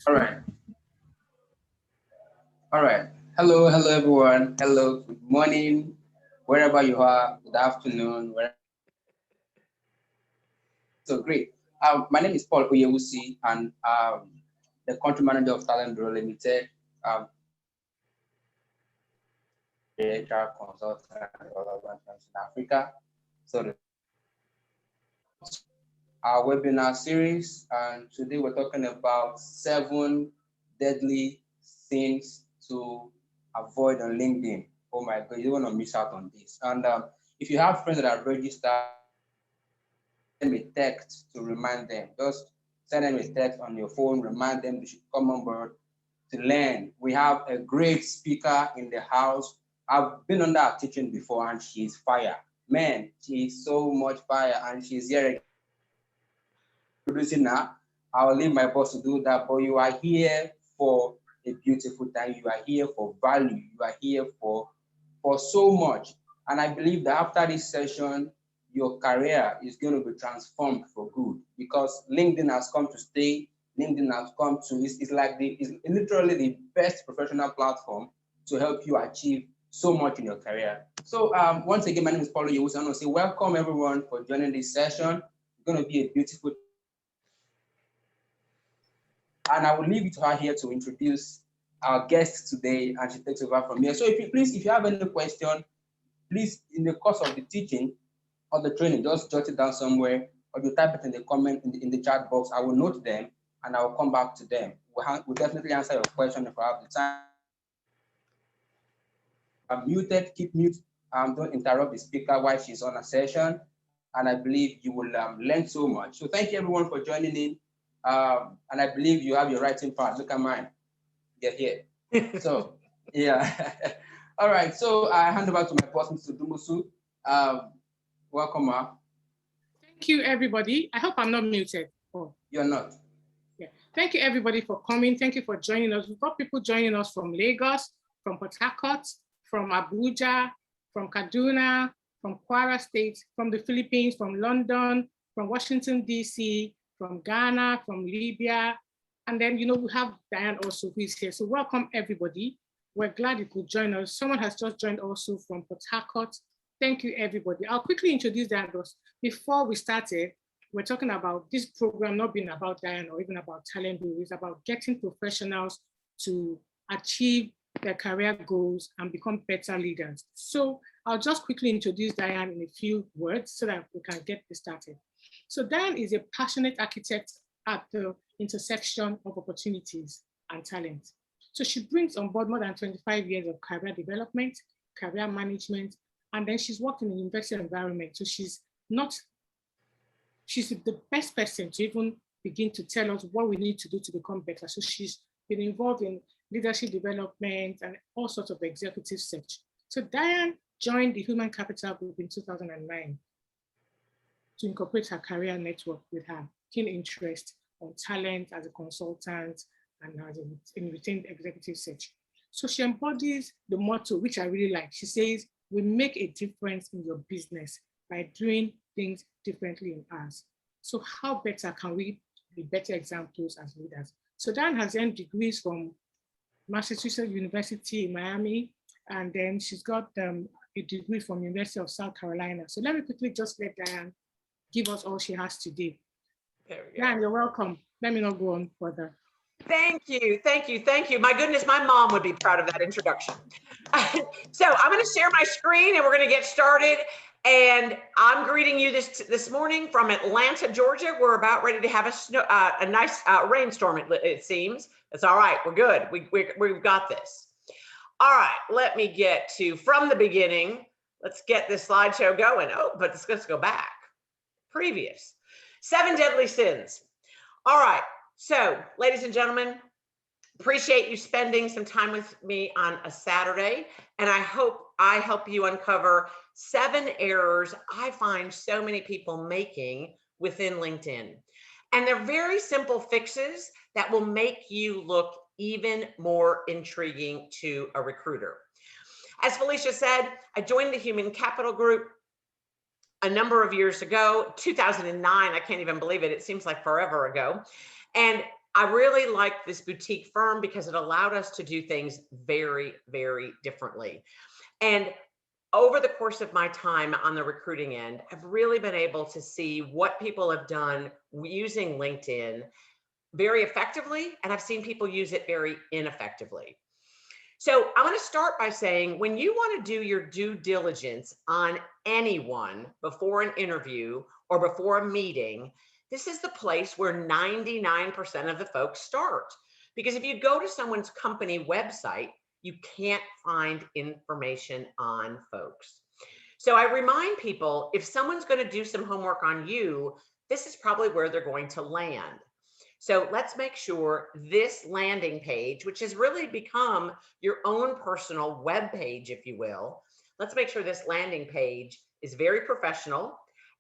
All right. All right. Hello, everyone. Hello, good morning, wherever you are, good afternoon. So great. My name is Paul Oyewusi, and the country manager of Talent Bureau Limited, HR consultant and development in Africa. So our webinar series, and today we're talking about 7 deadly things to avoid on LinkedIn. Oh my God, you don't want to miss out on this. And if you have friends that are registered, send them a text to remind them. Just send them a text on your phone, remind them they should come on board to learn. We have a great speaker in the house. I've been under her teaching before, and she's fire. Man, she's so much fire, and she's here producing now. I'll leave my boss to do that, but you are here for a beautiful time. You are here for value. You are here for so much. And I believe that after this session, your career is going to be transformed for good, because LinkedIn has come to stay. LinkedIn has come to, it's literally the best professional platform to help you achieve so much in your career. So once again, my name is Paulo Yewusi. I want to say welcome everyone for joining this session. It's going to be a beautiful, and I will leave it to her here to introduce our guest today, and she takes over from here. So if you have any question, please, in the course of the teaching or the training, just jot it down somewhere, or you type it in the comment in the chat box. I will note them and I will come back to them. We'll definitely answer your question if I have the time. I'm muted, keep mute. Don't interrupt the speaker while she's on a session. And I believe you will learn so much. So thank you everyone for joining in. And I believe you have your writing part. Look at mine. Get here. So, yeah. All right. So I hand over to my boss, Mr. Dumusu. Welcome, Ma. Thank you, everybody. I hope I'm not muted. Oh. You're not. Yeah. Thank you, everybody, for coming. Thank you for joining us. We've got people joining us from Lagos, from Port Harcourt, from Abuja, from Kaduna, from Kwara State, from the Philippines, from London, from Washington, D.C., from Ghana, from Libya. And then, we have Diane also, who is here. So welcome, everybody. We're glad you could join us. Someone has just joined also from Port Harcourt. Thank you, everybody. I'll quickly introduce Diane. Before we started, we're talking about this program not being about Diane or even about Talent Bureau. It's about getting professionals to achieve their career goals and become better leaders. So I'll just quickly introduce Diane in a few words so that we can get this started. So Diane is a passionate architect at the intersection of opportunities and talent. So she brings on board more than 25 years of career development, career management, and then she's worked in an investor environment. So she's the best person to even begin to tell us what we need to do to become better. So she's been involved in leadership development and all sorts of executive search. So Diane joined the Human Capital Group in 2009 to incorporate her career network with her keen interest on talent as a consultant and as in retained executive search. So she embodies the motto, which I really like. She says, we make a difference in your business by doing things differently in ours. So how better can we be better examples as leaders? So Diane has earned degrees from Massachusetts University in Miami, and then she's got a degree from University of South Carolina. So let me quickly just let Diane give us all she has today. Diane, you're welcome. Let me not go on further. Thank you, thank you, thank you. My goodness, my mom would be proud of that introduction. So I'm going to share my screen and we're going to get started. And I'm greeting you this morning from Atlanta, Georgia. We're about ready to have a nice rainstorm, it seems. It's all right. We're good. We've got this. All right. Let me get to from the beginning. Let's get this slideshow going. Oh, but let's go back. Previous. 7 deadly sins. All right. So, ladies and gentlemen, appreciate you spending some time with me on a Saturday, and I hope I help you uncover 7 errors I find so many people making within LinkedIn. And they're very simple fixes that will make you look even more intriguing to a recruiter. As Felicia said, I joined the Human Capital Group a number of years ago, 2009. I can't even believe it. It seems like forever ago. And I really liked this boutique firm because it allowed us to do things very, very differently. And over the course of my time on the recruiting end, I've really been able to see what people have done using LinkedIn very effectively, and I've seen people use it very ineffectively. So I'm going to start by saying, when you want to do your due diligence on anyone before an interview or before a meeting, this is the place where 99% of the folks start. Because if you go to someone's company website, you can't find information on folks. So I remind people, if someone's going to do some homework on you, this is probably where they're going to land. So let's make sure this landing page, which has really become your own personal web page, if you will, let's make sure this landing page is very professional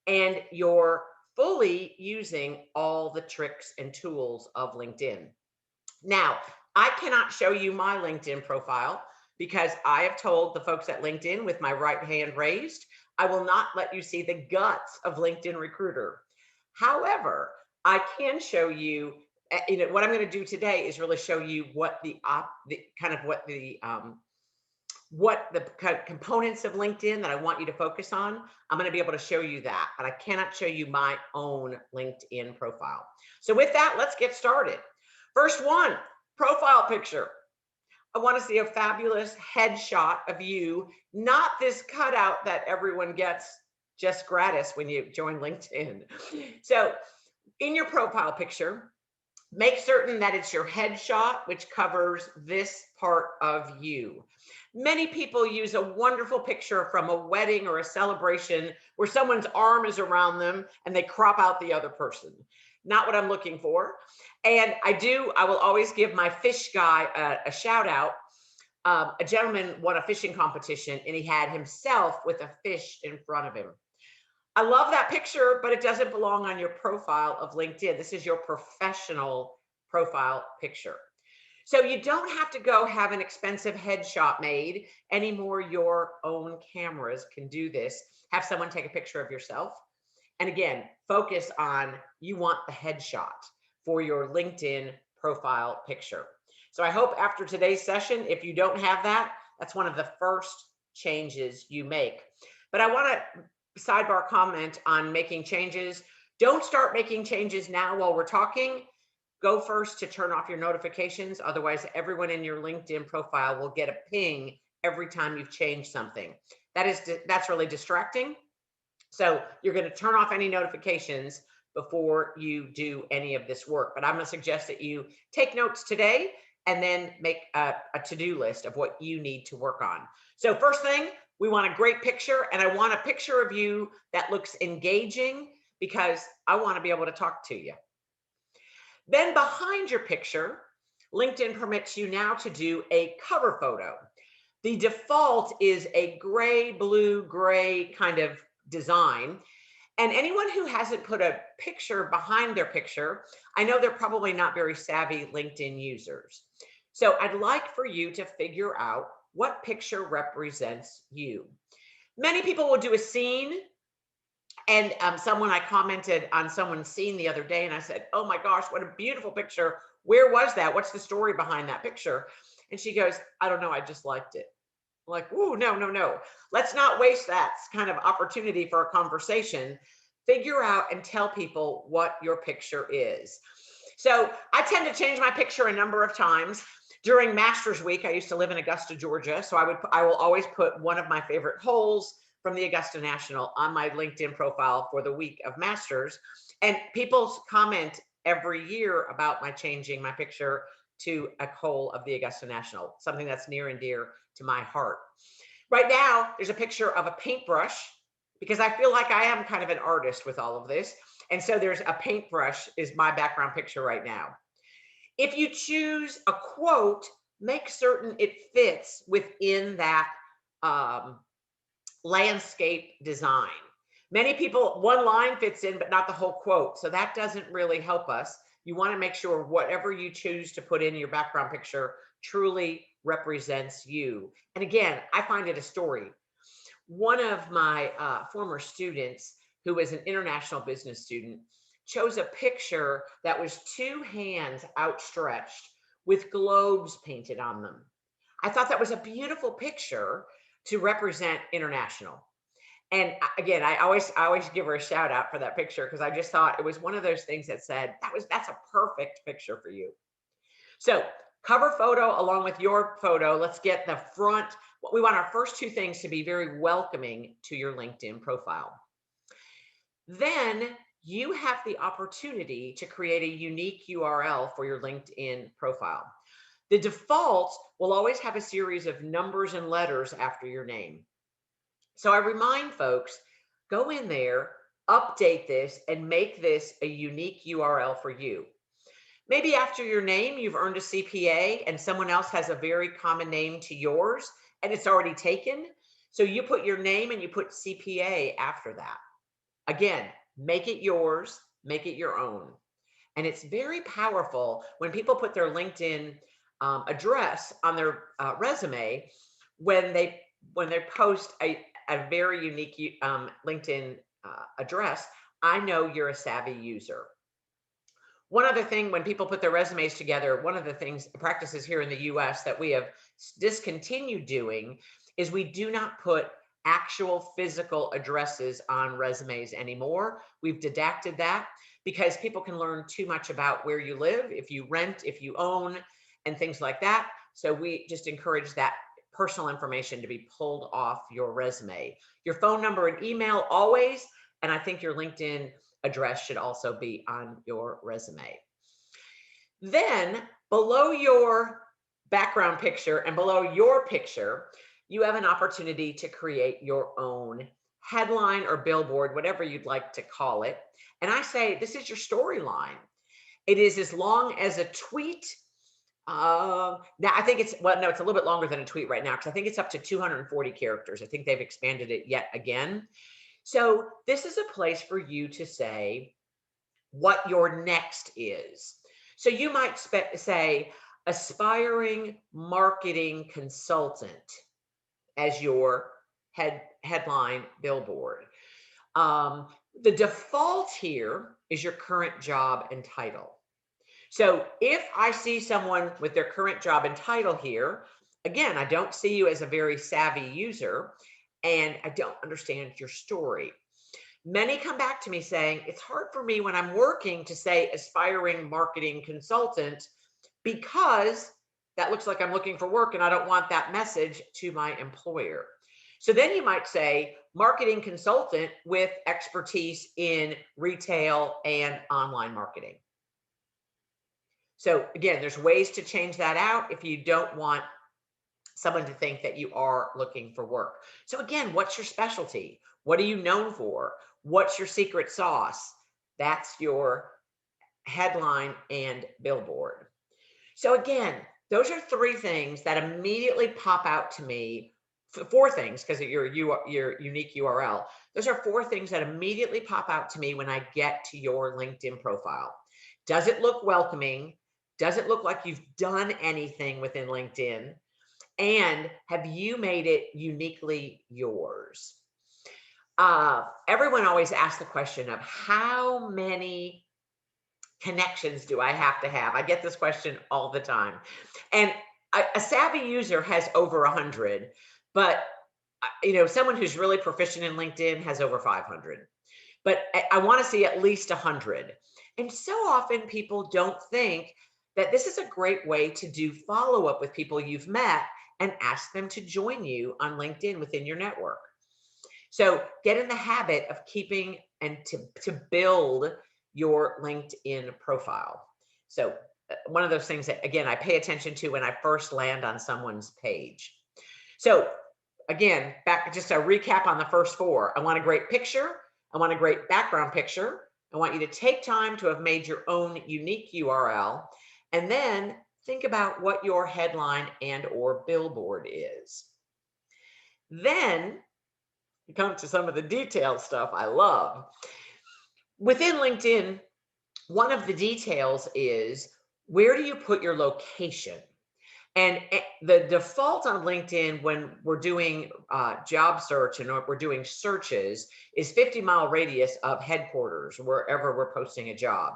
and you're fully using all the tricks and tools of LinkedIn. Now, I cannot show you my LinkedIn profile because I have told the folks at LinkedIn with my right hand raised, I will not let you see the guts of LinkedIn Recruiter. However, I can show you, what I'm going to do today is really show you what the components of LinkedIn that I want you to focus on. I'm going to be able to show you that, but I cannot show you my own LinkedIn profile. So with that, let's get started. First one, profile picture. I want to see a fabulous headshot of you, not this cutout that everyone gets just gratis when you join LinkedIn. So in your profile picture, make certain that it's your headshot, which covers this part of you. Many people use a wonderful picture from a wedding or a celebration where someone's arm is around them and they crop out the other person. Not what I'm looking for. And I will always give my fish guy a shout out. A gentleman won a fishing competition and he had himself with a fish in front of him. I love that picture, but it doesn't belong on your profile of LinkedIn. This is your professional profile picture. So you don't have to go have an expensive headshot made anymore. Your own cameras can do this. Have someone take a picture of yourself. And again, focus on, you want the headshot for your LinkedIn profile picture. So I hope after today's session, if you don't have that, that's one of the first changes you make. But I want to sidebar comment on making changes. Don't start making changes now while we're talking. Go first to turn off your notifications. Otherwise, everyone in your LinkedIn profile will get a ping every time you've changed something. That's really distracting. So you're going to turn off any notifications before you do any of this work. But I'm going to suggest that you take notes today and then make a to-do list of what you need to work on. So first thing, we want a great picture, and I want a picture of you that looks engaging because I want to be able to talk to you. Then behind your picture, LinkedIn permits you now to do a cover photo. The default is a gray, blue, gray kind of design. And anyone who hasn't put a picture behind their picture, I know they're probably not very savvy LinkedIn users. So I'd like for you to figure out what picture represents you. Many people will do a scene. And I commented on someone's scene the other day and I said, oh my gosh, what a beautiful picture. Where was that? What's the story behind that picture? And she goes, I don't know, I just liked it. I'm like, ooh, no. Let's not waste that kind of opportunity for a conversation. Figure out and tell people what your picture is. So I tend to change my picture a number of times. During Masters Week, I used to live in Augusta, Georgia. So I will always put one of my favorite holes from the Augusta National on my LinkedIn profile for the week of Masters. And people comment every year about my changing my picture to a hole of the Augusta National, something that's near and dear to my heart. Right now, there's a picture of a paintbrush because I feel like I am kind of an artist with all of this. And so there's a paintbrush is my background picture right now. If you choose a quote, make certain it fits within that landscape design. Many people, one line fits in, but not the whole quote. So that doesn't really help us. You want to make sure whatever you choose to put in your background picture truly represents you. And again, I find it a story. One of my former students, who was an international business student, chose a picture that was two hands outstretched with globes painted on them. I thought that was a beautiful picture to represent international. And again, I always give her a shout out for that picture, because I just thought it was one of those things that said, that's a perfect picture for you. So cover photo along with your photo. Let's get the front. We want our first two things to be very welcoming to your LinkedIn profile. Then you have the opportunity to create a unique URL for your LinkedIn profile. The default will always have a series of numbers and letters after your name. So I remind folks, go in there, update this, and make this a unique URL for you. Maybe after your name, you've earned a CPA and someone else has a very common name to yours and it's already taken. So you put your name and you put CPA after that. Again, make it yours, make it your own. And it's very powerful when people put their LinkedIn address on their resume, when they post a very unique LinkedIn address. I know you're a savvy user. One other thing, when people put their resumes together, one of the practices here in the US that we have discontinued doing is we do not put actual physical addresses on resumes anymore. We've didacted that because people can learn too much about where you live, if you rent, if you own, and things like that. So we just encourage that personal information to be pulled off your resume. Your phone number and email always, and I think your LinkedIn address should also be on your resume. Then below your background picture and below your picture, you have an opportunity to create your own headline or billboard, whatever you'd like to call it. And I say, this is your storyline. It is as long as a tweet. Now I think it's, well, no, it's a little bit longer than a tweet right now, because I think it's up to 240 characters. I think they've expanded it yet again. So this is a place for you to say what your next is. So you might say aspiring marketing consultant as your headline billboard. The default here is your current job and title. So if I see someone with their current job and title here, again, I don't see you as a very savvy user and I don't understand your story. Many come back to me saying, it's hard for me when I'm working to say aspiring marketing consultant because that looks like I'm looking for work and I don't want that message to my employer. So then you might say marketing consultant with expertise in retail and online marketing. So again, there's ways to change that out if you don't want someone to think that you are looking for work. So again, what's your specialty? What are you known for? What's your secret sauce? That's your headline and billboard. So again, those are three things that immediately pop out to me. Four things, because of your unique URL. Those are four things that immediately pop out to me when I get to your LinkedIn profile. Does it look welcoming? Does it look like you've done anything within LinkedIn? And have you made it uniquely yours? Everyone always asks the question of how many connections do I have to have? I get this question all the time. And a savvy user has over 100, but someone who's really proficient in LinkedIn has over 500. But I want to see at least 100. And so often people don't think that this is a great way to do follow-up with people you've met and ask them to join you on LinkedIn within your network. So get in the habit of keeping and to build your LinkedIn profile. So one of those things that, again, I pay attention to when I first land on someone's page. So again, back just a recap on the first four. I want a great picture. I want a great background picture. I want you to take time to have made your own unique URL. And then think about what your headline and or billboard is. Then you come to some of the detailed stuff I love. Within LinkedIn, one of the details is, where do you put your location? And the default on LinkedIn when we're doing job search and we're doing searches is 50-mile radius of headquarters, wherever we're posting a job.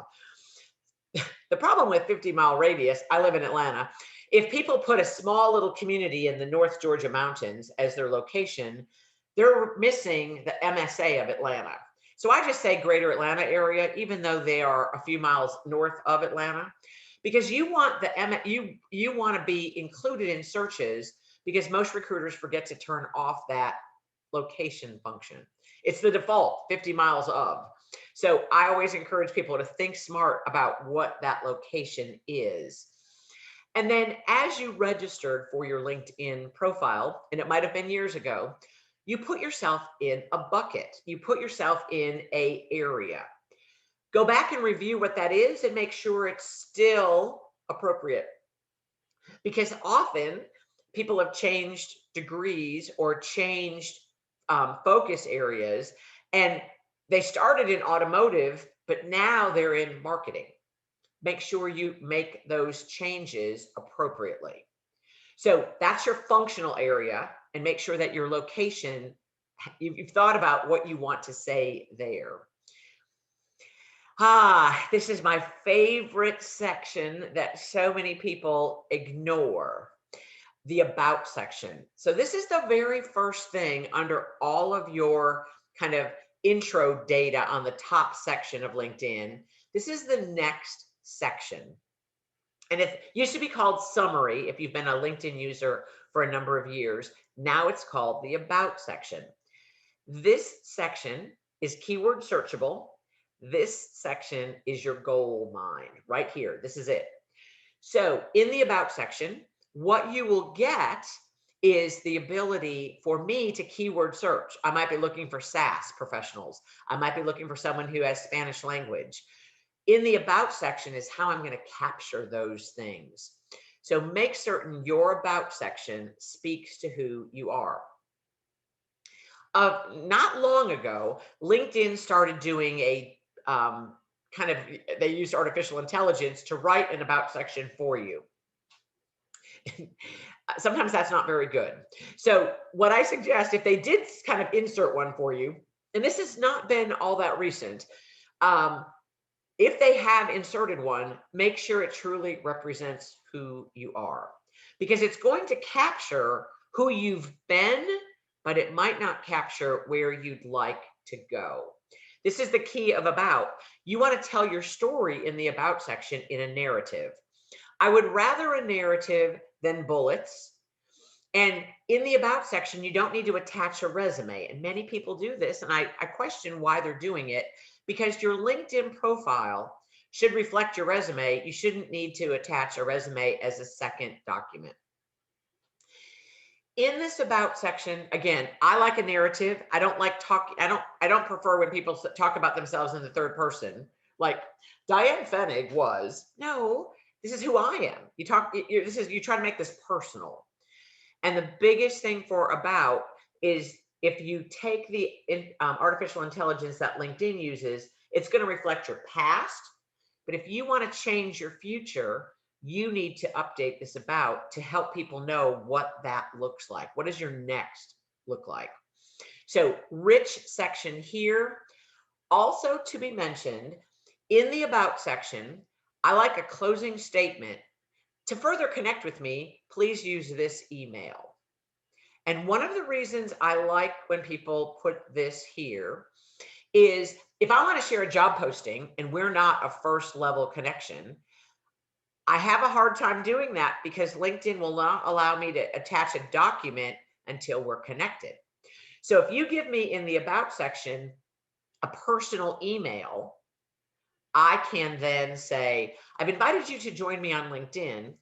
The problem with 50-mile radius, I live in Atlanta, if people put a small little community in the North Georgia mountains as their location, they're missing the MSA of Atlanta. So I just say greater Atlanta area, even though they are a few miles north of Atlanta, because you want you want to be included in searches, because most recruiters forget to turn off that location function. It's the default 50 miles of. So I always encourage people to think smart about what that location is. And then as you registered for your LinkedIn profile, and it might have been years ago, you put yourself in a bucket. You put yourself in an area. Go back and review what that is and make sure it's still appropriate. Because often people have changed degrees or changed focus areas, and they started in automotive, but now they're in marketing. Make sure you make those changes appropriately. So that's your functional area, and make sure that your location, you've thought about what you want to say there. This is my favorite section that so many people ignore, the about section. So this is the very first thing under all of your kind of intro data on the top section of LinkedIn. This is the next section. And it used to be called summary if you've been a LinkedIn user for a number of years. Now it's called the about section. This section is keyword searchable. This section is your gold mine right here. This is it. So in the about section, what you will get is the ability for me to keyword search. I might be looking for SaaS professionals. I might be looking for someone who has Spanish language. In the about section is how I'm going to capture those things. So make certain your about section speaks to who you are. Not long ago, LinkedIn started doing a they used artificial intelligence to write an about section for you. Sometimes that's not very good. So what I suggest, if they did kind of insert one for you, and this has not been all that recent, if they have inserted one, make sure it truly represents who you are, because it's going to capture who you've been, but it might not capture where you'd like to go. This is the key of about. You want to tell your story in the about section in a narrative. I would rather a narrative than bullets. And in the about section, you don't need to attach a resume. And many people do this, and I question why they're doing it, because your LinkedIn profile should reflect your resume. You shouldn't need to attach a resume as a second document. In this about section, again, I like a narrative. I don't like talking. I don't prefer when people talk about themselves in the third person. Like Diane Fennig was. No, this is who I am. You try to make this personal. And the biggest thing for about is if you take the artificial intelligence that LinkedIn uses, it's going to reflect your past. But if you want to change your future, you need to update this about to help people know what that looks like. What does your next look like? So rich section here. Also to be mentioned, in the about section, I like a closing statement. To further connect with me, please use this email. And one of the reasons I like when people put this here is if I want to share a job posting and we're not a first level connection, I have a hard time doing that because LinkedIn will not allow me to attach a document until we're connected. So if you give me in the about section a personal email, I can then say, I've invited you to join me on LinkedIn.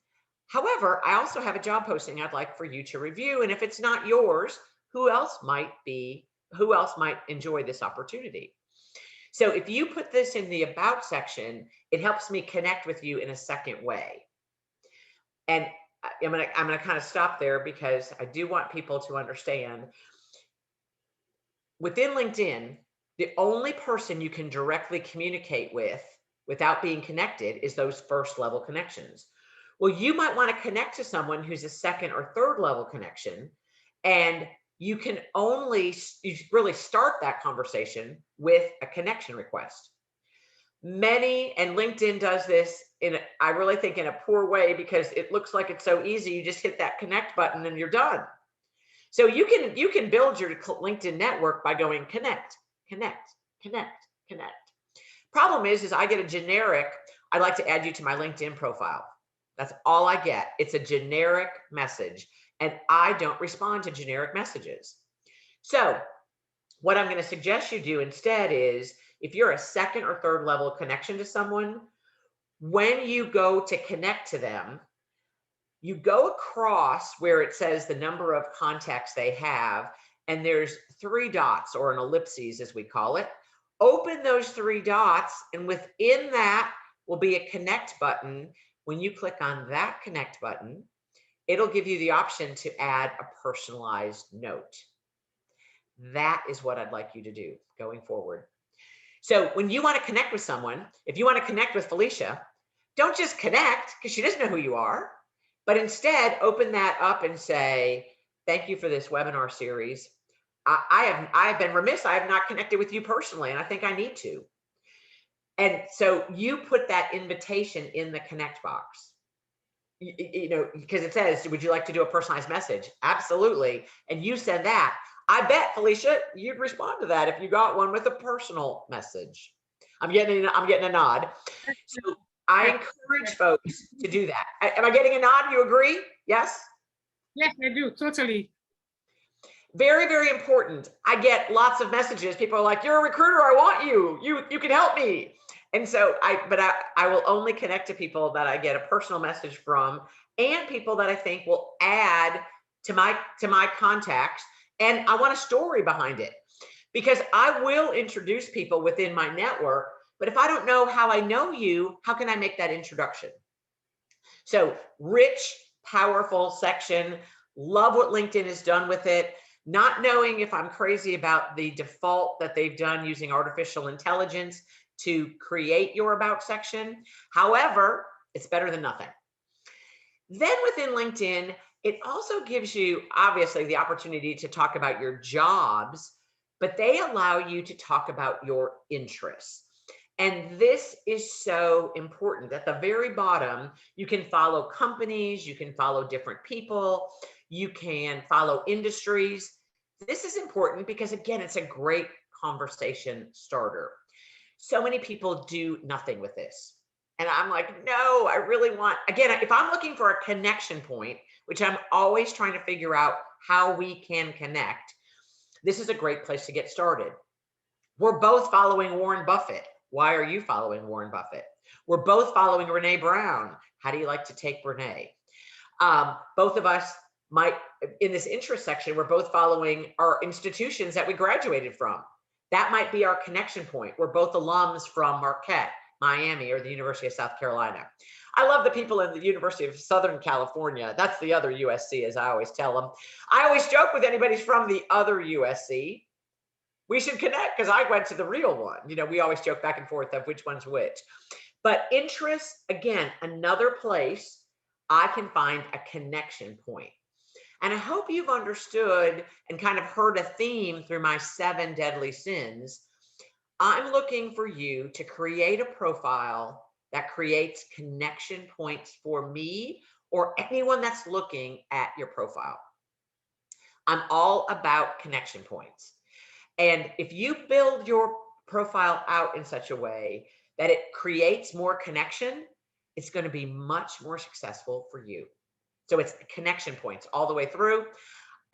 However, I also have a job posting I'd like for you to review. And if it's not yours, who else might enjoy this opportunity? So if you put this in the about section, it helps me connect with you in a second way. And I'm gonna kind of stop there because I do want people to understand within LinkedIn, the only person you can directly communicate with without being connected is those first level connections. Well, you might want to connect to someone who's a second or third level connection, and you can only really start that conversation with a connection request. Many, and LinkedIn does this I really think in a poor way, because it looks like it's so easy. You just hit that connect button and you're done. So you can build your LinkedIn network by going connect, connect, connect, connect. Problem is I get a generic, I'd like to add you to my LinkedIn profile. That's all I get. It's a generic message, and I don't respond to generic messages. So what I'm going to suggest you do instead is, if you're a second or third level connection to someone, when you go to connect to them, you go across where it says the number of contacts they have, and there's 3 dots, or an ellipses as we call it. Open those 3 dots, and within that will be a connect button. When you click on that connect button, it'll give you the option to add a personalized note. That is what I'd like you to do going forward. So when you want to connect with someone, if you want to connect with Felicia, don't just connect because she doesn't know who you are, but instead open that up and say, thank you for this webinar series. I have been remiss. I have not connected with you personally, and I think I need to. And so you put that invitation in the connect box, you know, because it says, would you like to do a personalized message? Absolutely. And you send that. I bet, Felicia, you'd respond to that if you got one with a personal message. I'm getting a nod. So I encourage folks to do that. Am I getting a nod? You agree? Yes? Yes, I do, totally. Very, very important. I get lots of messages. People are like, you're a recruiter, I want you. You can help me. And so I will only connect to people that I get a personal message from, and people that I think will add to my contacts. And I want a story behind it, because I will introduce people within my network, but if I don't know how I know you, how can I make that introduction? So rich, powerful section. Love what LinkedIn has done with it. Not knowing if I'm crazy about the default that they've done using artificial intelligence to create your about section. However, it's better than nothing. Then within LinkedIn, it also gives you obviously the opportunity to talk about your jobs, but they allow you to talk about your interests. And this is so important. At the very bottom, you can follow companies, you can follow different people, you can follow industries. This is important because, again, it's a great conversation starter. So many people do nothing with this. And I'm like, no, I really want, again, if I'm looking for a connection point, which I'm always trying to figure out how we can connect, this is a great place to get started. We're both following Warren Buffett. Why are you following Warren Buffett? We're both following Brene Brown. How do you like to take Brene? Both of us might, in this interest section, we're both following our institutions that we graduated from. That might be our connection point. We're both alums from Marquette, Miami, or the University of South Carolina. I love the people in the University of Southern California. That's the other USC, as I always tell them. I always joke with anybody from the other USC, we should connect because I went to the real one. You know, we always joke back and forth of which one's which. But interest, again, another place I can find a connection point. And I hope you've understood and kind of heard a theme through my 7 deadly sins. I'm looking for you to create a profile that creates connection points for me or anyone that's looking at your profile. I'm all about connection points. And if you build your profile out in such a way that it creates more connection, it's going to be much more successful for you. So it's connection points all the way through.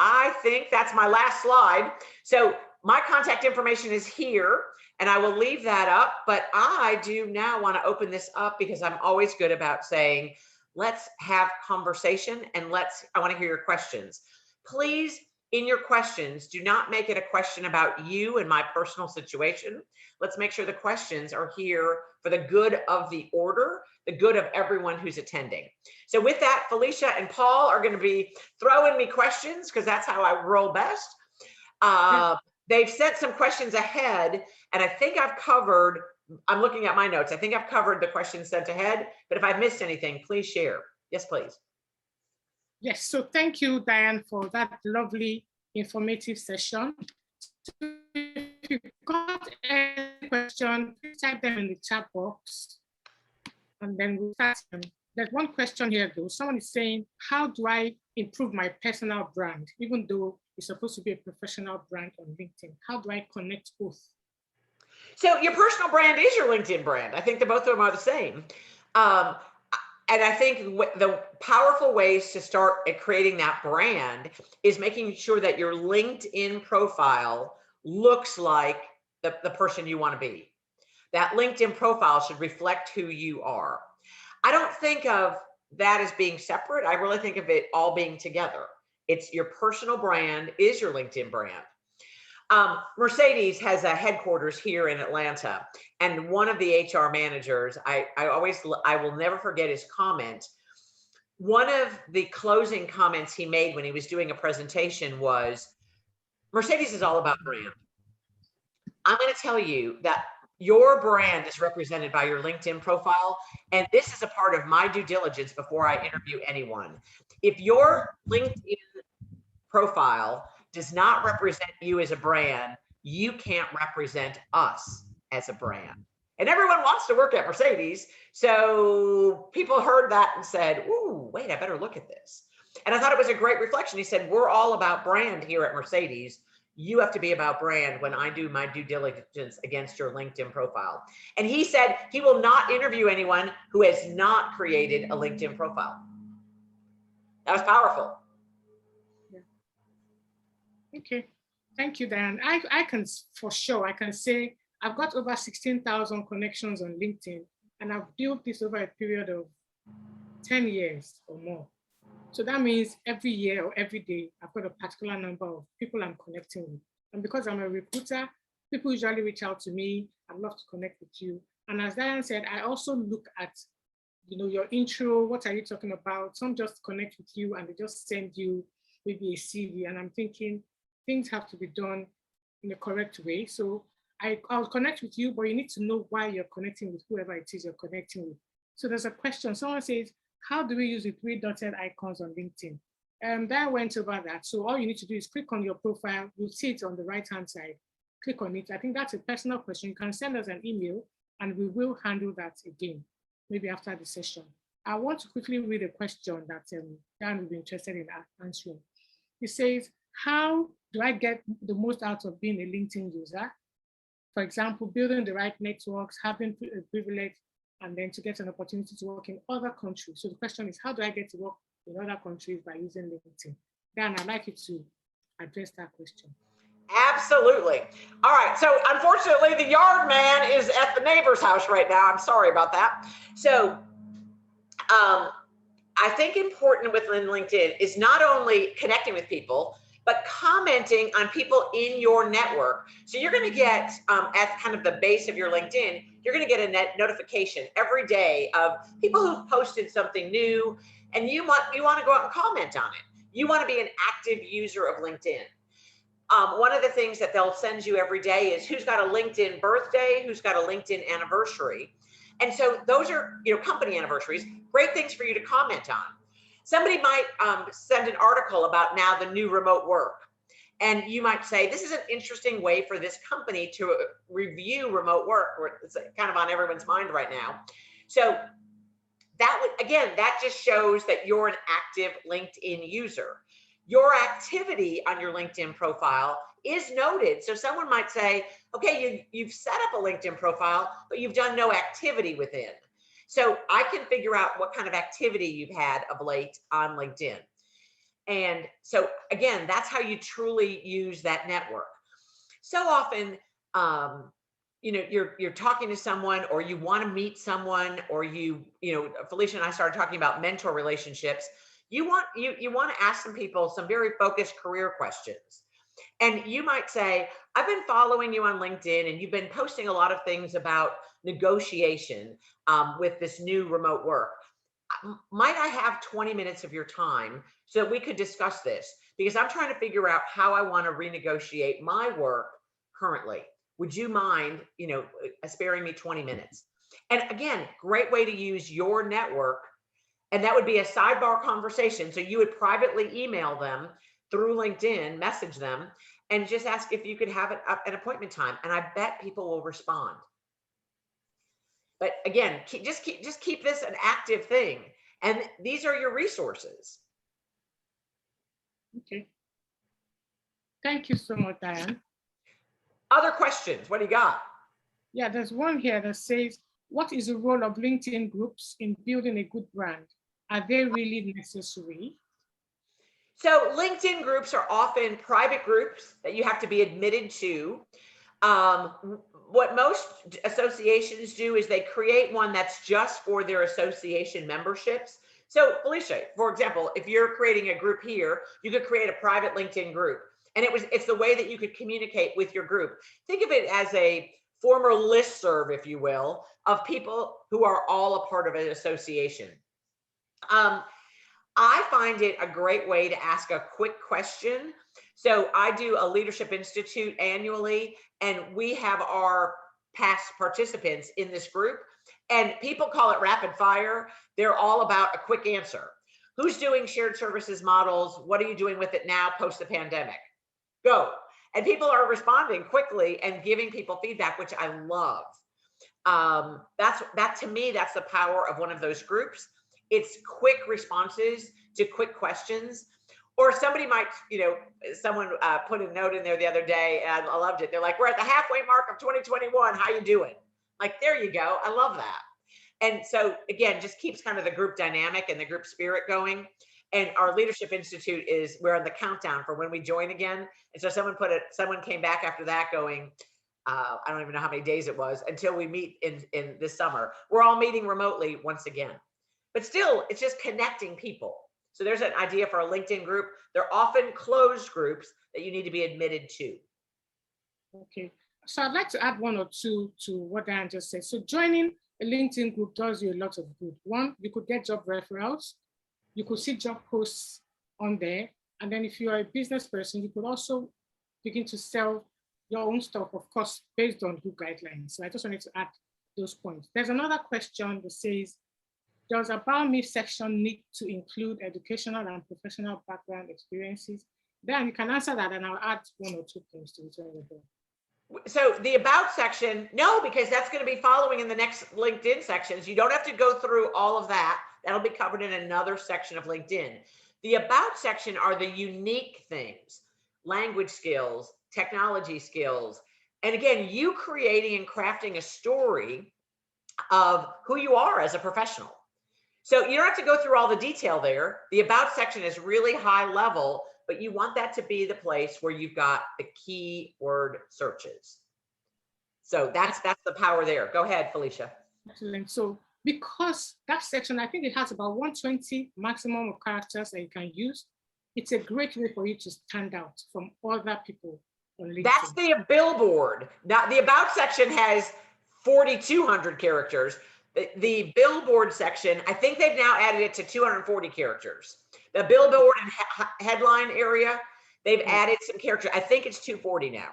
I think that's my last slide. So my contact information is here, and I will leave that up, but I do now want to open this up because I'm always good about saying, let's have conversation and I want to hear your questions. Please, in your questions, do not make it a question about you and my personal situation. Let's make sure the questions are here for the good of the order, the good of everyone who's attending. So with that, Felicia and Paul are going to be throwing me questions because that's how I roll best. They've sent some questions ahead, and I think I've covered, I'm looking at my notes, I think I've covered the questions sent ahead, but if I've missed anything, please share. Yes, please. Yes, so thank you, Diane, for that lovely, informative session. So if you've got any question, please type them in the chat box, and then we'll start. There's one question here, though. Someone is saying, how do I improve my personal brand, even though it's supposed to be a professional brand on LinkedIn? How do I connect both? So your personal brand is your LinkedIn brand. I think that both of them are the same. And I think the powerful ways to start at creating that brand is making sure that your LinkedIn profile looks like the person you want to be. That LinkedIn profile should reflect who you are. I don't think of that as being separate. I really think of it all being together. It's your personal brand is your LinkedIn brand. Mercedes has a headquarters here in Atlanta, and one of the HR managers, I will never forget his comment. One of the closing comments he made when he was doing a presentation was, Mercedes is all about brand. I'm going to tell you that your brand is represented by your LinkedIn profile, and this is a part of my due diligence before I interview anyone. If your LinkedIn profile does not represent you as a brand, you can't represent us as a brand. And everyone wants to work at Mercedes. So people heard that and said, ooh, wait, I better look at this. And I thought it was a great reflection. He said, we're all about brand here at Mercedes. You have to be about brand when I do my due diligence against your LinkedIn profile. And he said he will not interview anyone who has not created a LinkedIn profile. That was powerful. Okay, thank you, Dan. I can, for sure, I can say I've got over 16,000 connections on LinkedIn, and I've built this over a period of 10 years or more. So that means every year or every day, I've got a particular number of people I'm connecting with. And because I'm a recruiter, people usually reach out to me. I'd love to connect with you. And as Diane said, I also look at, your intro, what are you talking about? Some just connect with you and they just send you maybe a CV. And I'm thinking, things have to be done in the correct way. So I'll connect with you, but you need to know why you're connecting with whoever it is you're connecting with. So there's a question. Someone says, how do we use the 3 dotted icons on LinkedIn? That went over that. So all you need to do is click on your profile. You'll see it on the right-hand side. Click on it. I think that's a personal question. You can send us an email and we will handle that again, maybe after the session. I want to quickly read a question that Dan will be interested in answering. It says, how do I get the most out of being a LinkedIn user? For example, building the right networks, having a privilege, and then to get an opportunity to work in other countries. So the question is, how do I get to work in other countries by using LinkedIn? Dan, I'd like you to address that question. Absolutely. All right. So unfortunately, the yard man is at the neighbor's house right now. I'm sorry about that. So I think important within LinkedIn is not only connecting with people, but commenting on people in your network. So you're going to get, at kind of the base of your LinkedIn, you're going to get a notification every day of people who've posted something new, and you want to go out and comment on it. You want to be an active user of LinkedIn. One of the things that they'll send you every day is who's got a LinkedIn birthday, who's got a LinkedIn anniversary. And so those are, company anniversaries, great things for you to comment on. Somebody might send an article about now the new remote work. And you might say, this is an interesting way for this company to review remote work. It's kind of on everyone's mind right now. So that just shows that you're an active LinkedIn user. Your activity on your LinkedIn profile is noted. So someone might say, okay, you've set up a LinkedIn profile, but you've done no activity within. So I can figure out what kind of activity you've had of late on LinkedIn. And so again, that's how you truly use that network. So often, you're talking to someone, or you want to meet someone, or Felicia and I started talking about mentor relationships. You want to ask some people some very focused career questions. And you might say, I've been following you on LinkedIn and you've been posting a lot of things about negotiation with this new remote work. Might I have 20 minutes of your time so that we could discuss this? Because I'm trying to figure out how I want to renegotiate my work currently. Would you mind, sparing me 20 minutes? And again, great way to use your network And that would be a sidebar conversation. So you would privately email them through LinkedIn, message them, and just ask if you could have an appointment time. And I bet people will respond. But again, just keep this an active thing. And these are your resources. Okay. Thank you so much, Diane. Other questions? What do you got? Yeah, there's one here that says, what is the role of LinkedIn groups in building a good brand? Are they really necessary? So LinkedIn groups are often private groups that you have to be admitted to. What most associations do is they create one that's just for their association memberships. So Felicia, for example, if you're creating a group here, you could create a private LinkedIn group. And it's the way that you could communicate with your group. Think of it as a former listserv, if you will, of people who are all a part of an association. I find it a great way to ask a quick question. So I do a Leadership Institute annually, and we have our past participants in this group, and people call it rapid fire. They're all about a quick answer. Who's doing shared services models? What are you doing with it now post the pandemic? Go. And people are responding quickly and giving people feedback, which I love. To me, that's the power of one of those groups. It's quick responses to quick questions. Or somebody might, someone put a note in there the other day, and I loved it. They're like, we're at the halfway mark of 2021. How you doing? Like, there you go. I love that. And so again, just keeps kind of the group dynamic and the group spirit going. And our Leadership Institute we're on the countdown for when we join again. And so someone came back after that going, I don't even know how many days it was until we meet in this summer. We're all meeting remotely once again. But still, it's just connecting people. So there's an idea for a LinkedIn group. They're often closed groups that you need to be admitted to. Okay, so I'd like to add one or two to what Diane just said. So joining a LinkedIn group does you a lot of good. One, you could get job referrals. You could see job posts on there. And then if you are a business person, you could also begin to sell your own stuff, of course, based on group guidelines. So I just wanted to add those points. There's another question that says, does About Me section need to include educational and professional background experiences? Then you can answer that, and I'll add one or two things to it. So the About section, no, because that's going to be following in the next LinkedIn sections. You don't have to go through all of that. That'll be covered in another section of LinkedIn. The About section are the unique things, language skills, technology skills. And again, you creating and crafting a story of who you are as a professional. So you don't have to go through all the detail there. The About section is really high level, but you want that to be the place where you've got the keyword searches. So that's the power there. Go ahead, Felicia. Excellent. So because that section, I think it has about 120 maximum of characters that you can use. It's a great way for you to stand out from other people on LinkedIn. That's the billboard. Now, the About section has 4,200 characters. The billboard section, I think they've now added it to 240 characters. The billboard and headline area, they've added some characters. I think it's 240 now.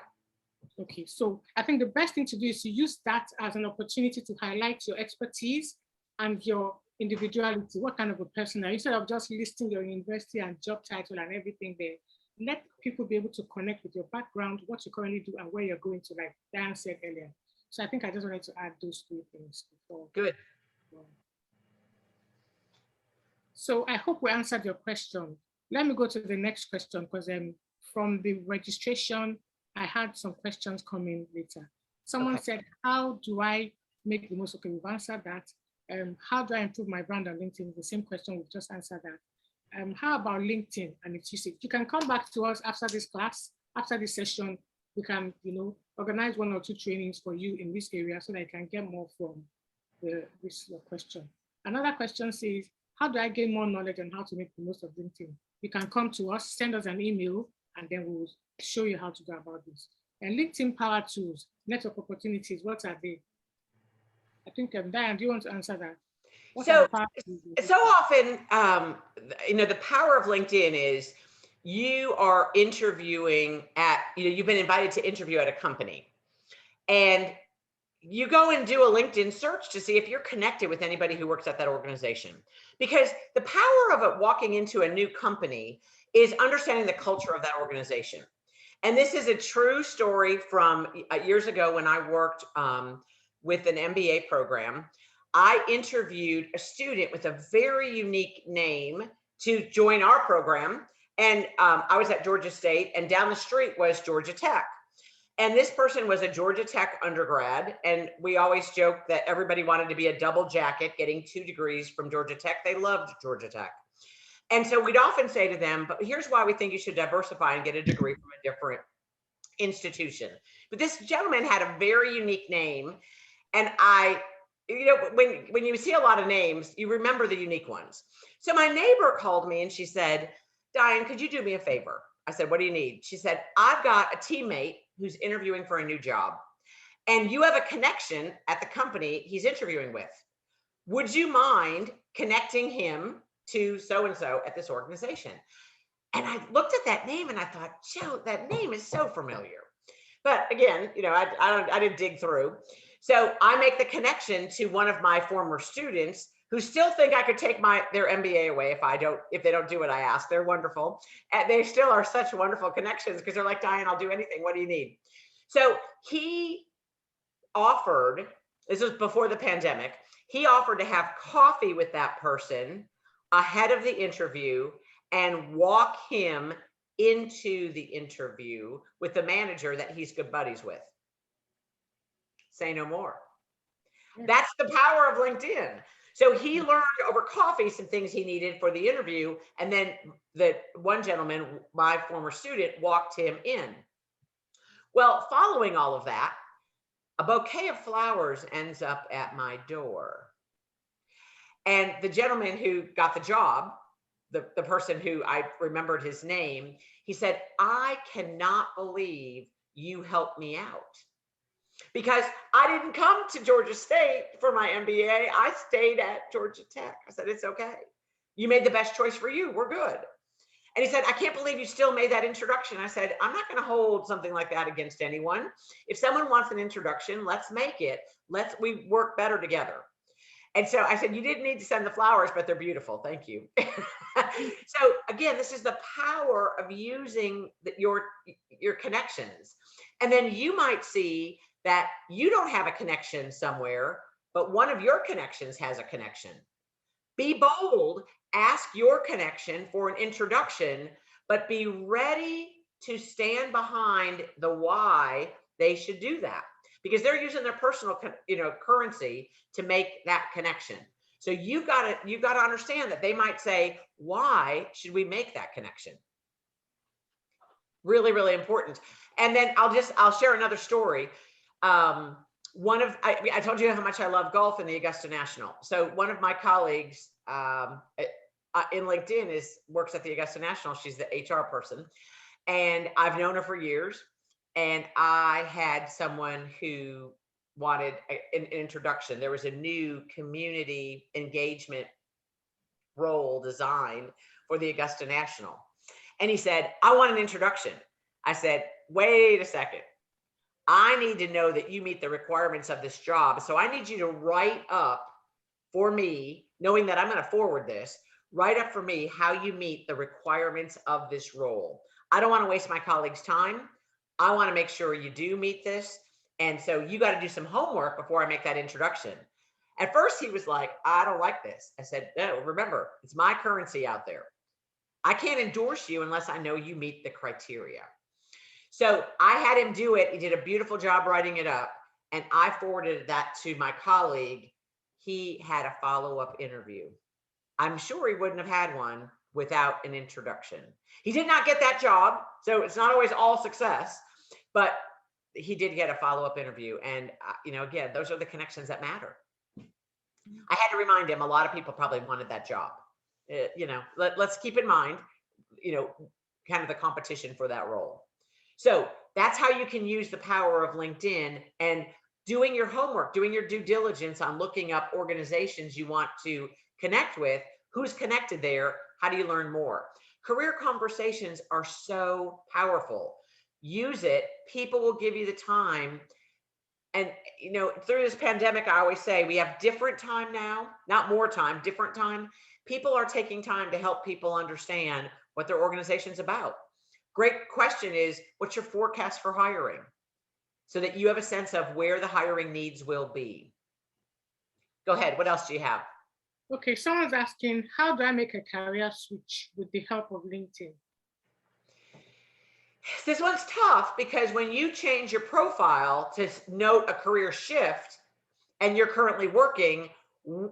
Okay, so I think the best thing to do is to use that as an opportunity to highlight your expertise and your individuality. What kind of a person are you? Instead of just listing your university and job title and everything there, let people be able to connect with your background, what you currently do, and where you're going to, like Dan said earlier. So I think I just wanted to add those two things before. Good. So I hope we answered your question. Let me go to the next question, because from the registration, I had some questions coming later. Someone said, how do I make the most? Okay, we've answered that. How do I improve my brand on LinkedIn? The same question, we've just answered that. How about LinkedIn and its usage? You can come back to us after this class, after this session. We can, organize one or two trainings for you in this area so that you can get more from this question. Another question says, how do I gain more knowledge on how to make the most of LinkedIn? You can come to us, send us an email, and then we'll show you how to go about this. And LinkedIn power tools, network opportunities, what are they? I think, Diane, do you want to answer that? So often, the power of LinkedIn is you are interviewing at, you've been invited to interview at a company, and you go and do a LinkedIn search to see if you're connected with anybody who works at that organization. Because the power of walking into a new company is understanding the culture of that organization. And this is a true story from years ago when I worked with an MBA program. I interviewed a student with a very unique name to join our program. And I was at Georgia State, and down the street was Georgia Tech. And this person was a Georgia Tech undergrad. And we always joke that everybody wanted to be a double jacket getting 2 degrees from Georgia Tech. They loved Georgia Tech. And so we'd often say to them, but here's why we think you should diversify and get a degree from a different institution. But this gentleman had a very unique name. And when you see a lot of names, you remember the unique ones. So my neighbor called me and she said, Diane, could you do me a favor? I said, what do you need? She said, I've got a teammate who's interviewing for a new job, and you have a connection at the company he's interviewing with. Would you mind connecting him to so-and-so at this organization? And I looked at that name and I thought, Joe, that name is so familiar. But again, I didn't dig through. So I make the connection to one of my former students who still think I could take their MBA away if they don't do what I ask. They're wonderful. And they still are such wonderful connections because they're like, Diane, I'll do anything. What do you need? So he offered, this was before the pandemic, he offered to have coffee with that person ahead of the interview and walk him into the interview with the manager that he's good buddies with. Say no more. That's the power of LinkedIn. So he learned over coffee some things he needed for the interview. And then the one gentleman, my former student, walked him in. Well, following all of that, a bouquet of flowers ends up at my door. And the gentleman who got the job, the person who I remembered his name, he said, I cannot believe you helped me out. Because I didn't come to Georgia State for my MBA. I stayed at Georgia Tech. I said, it's okay. You made the best choice for you. We're good. And he said, I can't believe you still made that introduction. I said, I'm not going to hold something like that against anyone. If someone wants an introduction, let's make it. We work better together. And so I said, you didn't need to send the flowers, but they're beautiful. Thank you. So again, this is the power of using your connections. And then you might see that you don't have a connection somewhere, but one of your connections has a connection. Be bold, ask your connection for an introduction, but be ready to stand behind the why they should do that, because they're using their personal, currency to make that connection. So you've got to understand that they might say, why should we make that connection? Really, really important. And then I'll share another story. I told you how much I love golf and the Augusta National. So one of my colleagues in LinkedIn works at the Augusta National. She's the HR person, and I've known her for years. And I had someone who wanted an introduction. There was a new community engagement role designed for the Augusta National. And he said, I want an introduction. I said, wait a second. I need to know that you meet the requirements of this job. So I need you to write up for me, knowing that I'm going to forward this, write up for me how you meet the requirements of this role. I don't want to waste my colleagues' time. I want to make sure you do meet this. And so you got to do some homework before I make that introduction. At first he was like, I don't like this. I said, no, remember, it's my currency out there. I can't endorse you unless I know you meet the criteria. So I had him do it. He did a beautiful job writing it up. And I forwarded that to my colleague. He had a follow-up interview. I'm sure he wouldn't have had one without an introduction. He did not get that job, so it's not always all success, but he did get a follow-up interview. And, again, those are the connections that matter. I had to remind him, a lot of people probably wanted that job. Let's keep in mind, kind of the competition for that role. So that's how you can use the power of LinkedIn and doing your homework, doing your due diligence on looking up organizations you want to connect with, who's connected there, how do you learn more? Career conversations are so powerful. Use it. People will give you the time. And, you know, through this pandemic, I always say we have different time now, not more time, different time. People are taking time to help people understand what their organization's about. Great question is, what's your forecast for hiring? So that you have a sense of where the hiring needs will be. Go ahead. What else do you have? Okay, someone's asking, how do I make a career switch with the help of LinkedIn? This one's tough because when you change your profile to note a career shift and you're currently working,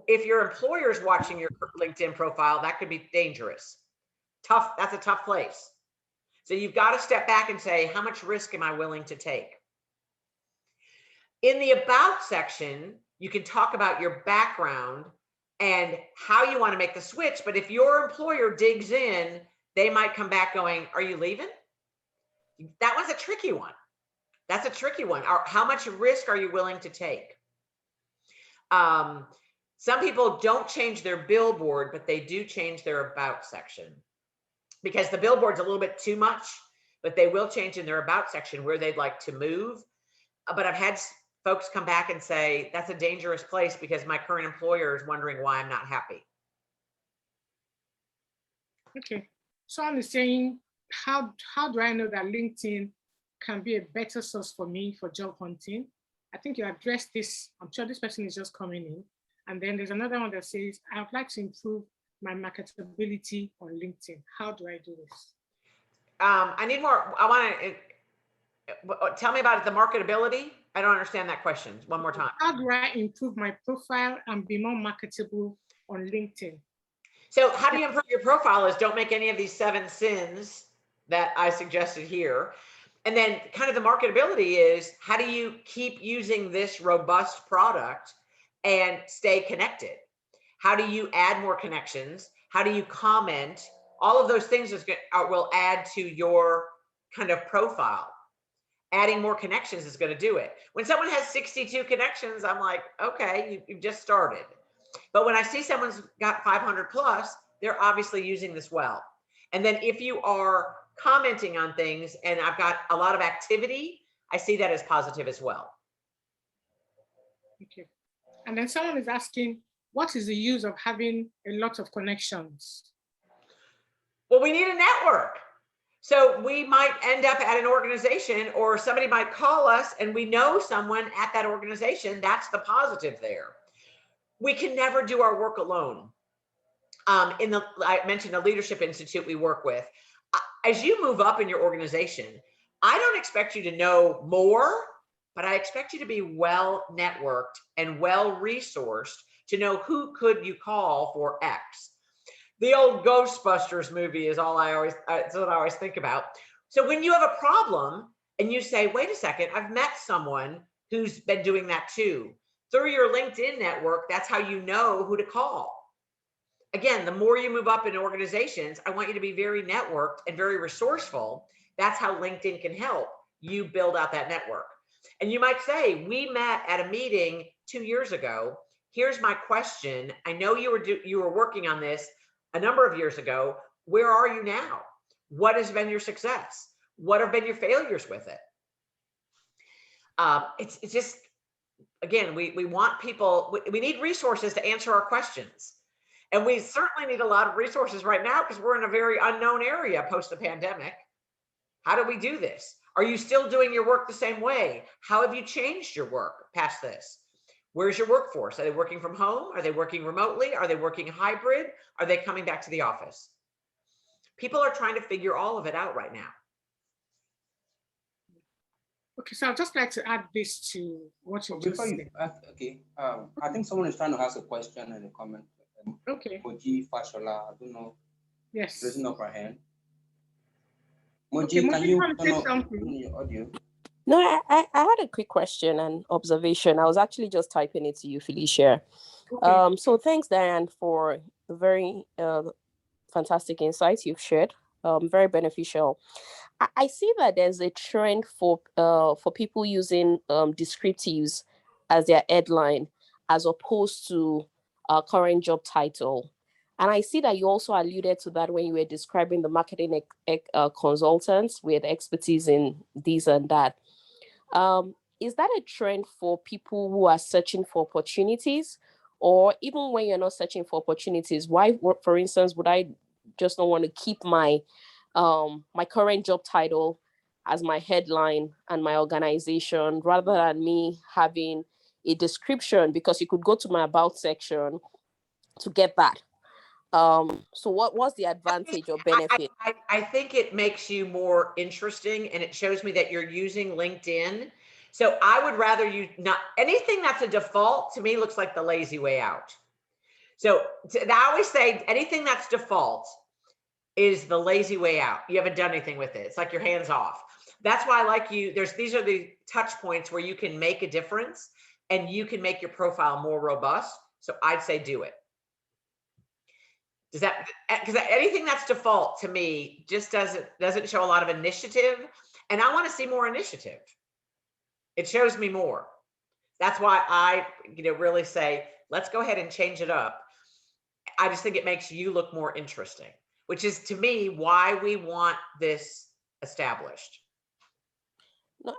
if your employer is watching your LinkedIn profile, that could be dangerous. Tough. That's a tough place. So you've got to step back and say, how much risk am I willing to take? In the About section, you can talk about your background and how you want to make the switch. But if your employer digs in, they might come back going, are you leaving? That was a tricky one. That's a tricky one. How much risk are you willing to take? Some people don't change their billboard, but they do change their About section because the billboard's a little bit too much, but they will change in their About section where they'd like to move. But I've had folks come back and say, that's a dangerous place because my current employer is wondering why I'm not happy. Okay, someone is saying, how do I know that LinkedIn can be a better source for me for job hunting? I think you addressed this. I'm sure this person is just coming in. And then there's another one that says, I would like to improve my marketability on LinkedIn. How do I do this? I need more. I want to tell me about the marketability. I don't understand that question. One more time. How do I improve my profile and be more marketable on LinkedIn? So how do you improve your profile is don't make any of these 7 sins that I suggested here. And then kind of the marketability is, how do you keep using this robust product and stay connected? How do you add more connections? How do you comment? All of those things will add to your kind of profile. Adding more connections is going to do it. When someone has 62 connections, I'm like, okay, you've just started. But when I see someone's got 500 plus, they're obviously using this well. And then if you are commenting on things and I've got a lot of activity, I see that as positive as well. Okay. And then someone is asking, what is the use of having a lot of connections? Well, we need a network. So we might end up at an organization or somebody might call us and we know someone at that organization. That's the positive there. We can never do our work alone. I mentioned the Leadership Institute we work with. As you move up in your organization, I don't expect you to know more, but I expect you to be well networked and well resourced to know who could you call for X. The old Ghostbusters movie is all that's what I always think about. So when you have a problem and you say, wait a second, I've met someone who's been doing that too. Through your LinkedIn network, that's how you know who to call. Again, the more you move up in organizations, I want you to be very networked and very resourceful. That's how LinkedIn can help you build out that network. And you might say, we met at a meeting 2 years ago. Here's my question. I know you were working on this a number of years ago. Where are you now? What has been your success? What have been your failures with it? It's just, again, we want people, we need resources to answer our questions. And we certainly need a lot of resources right now because we're in a very unknown area post the pandemic. How do we do this? Are you still doing your work the same way? How have you changed your work past this? Where's your workforce? Are they working from home? Are they working remotely? Are they working hybrid? Are they coming back to the office? People are trying to figure all of it out right now. Okay, so I'd just like to add this to what you just said. Okay, I think someone is trying to ask a question in the comment. Okay. Moji Fashola, I don't know. Yes. Raising up her hand. Moji, okay, can you turn on your audio? No, I had a quick question and observation. I was actually just typing it to you, Felicia. Okay. So thanks, Diane, for the very fantastic insights you've shared. Very beneficial. I see that there's a trend for people using descriptives as their headline as opposed to current job title. And I see that you also alluded to that when you were describing the marketing consultants with expertise in this and that. is that a trend for people who are searching for opportunities? Or even when you're not searching for opportunities, why, for instance, would I just not want to keep my my current job title as my headline and my organization, rather than me having a description? Because you could go to my about section to get that. So what's the advantage or benefit? I think it makes you more interesting, and it shows me that you're using LinkedIn. So I would rather you not, anything that's a default to me looks like the lazy way out. So I always say anything that's default is the lazy way out. You haven't done anything with it. It's like your hands off. That's why I like you. These are the touch points where you can make a difference and you can make your profile more robust. So I'd say do it. Does that, because anything that's default to me just doesn't show a lot of initiative, and I want to see more initiative. It shows me more. That's why I, really say, let's go ahead and change it up. I just think it makes you look more interesting, which is to me why we want this established. No,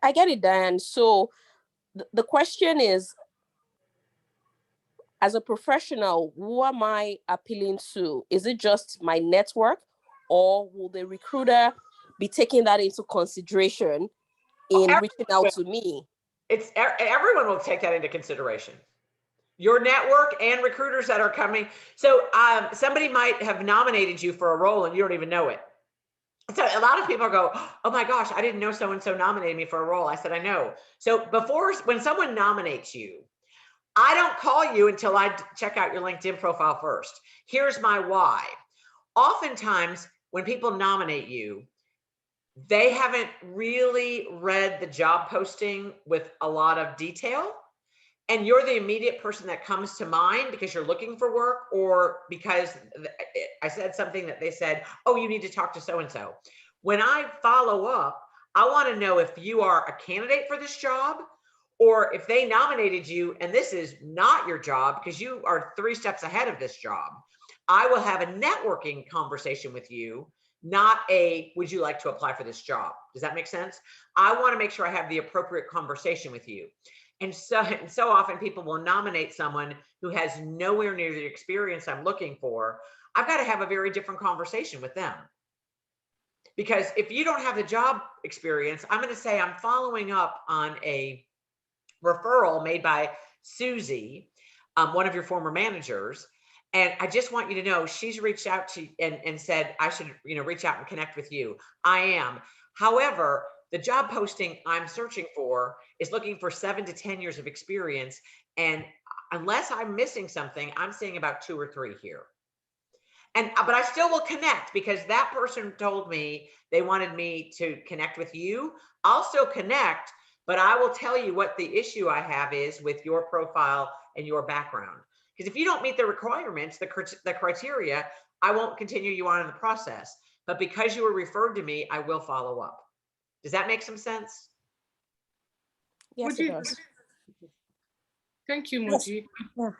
I get it, Diane. So the question is, as a professional, who am I appealing to? Is it just my network, or will the recruiter be taking that into consideration in reaching out to me? Everyone will take that into consideration. Your network and recruiters that are coming. So somebody might have nominated you for a role and you don't even know it. So a lot of people go, oh my gosh, I didn't know so-and-so nominated me for a role. I said, I know. So when someone nominates you, I don't call you until I check out your LinkedIn profile first. Here's my why. Oftentimes when people nominate you, they haven't really read the job posting with a lot of detail. And you're the immediate person that comes to mind because you're looking for work, or because I said something that they said, oh, you need to talk to so-and-so. When I follow up, I want to know if you are a candidate for this job, or if they nominated you and this is not your job because you are 3 steps ahead of this job. I will have a networking conversation with you, not a, would you like to apply for this job? Does that make sense? I want to make sure I have the appropriate conversation with you. And so often people will nominate someone who has nowhere near the experience I'm looking for. I've got to have a very different conversation with them. Because if you don't have the job experience, I'm going to say I'm following up on a referral made by Susie, one of your former managers. And I just want you to know she's reached out to and said, I should, reach out and connect with you. I am. However, the job posting I'm searching for is looking for 7 to 10 years of experience. And unless I'm missing something, I'm seeing about 2 or 3 here. But I still will connect because that person told me they wanted me to connect with you. I'll still connect, but I will tell you what the issue I have is with your profile and your background. Because if you don't meet the requirements, the criteria, I won't continue you on in the process. But because you were referred to me, I will follow up. Does that make some sense? Yes, it does. Thank you, Moji. Yeah.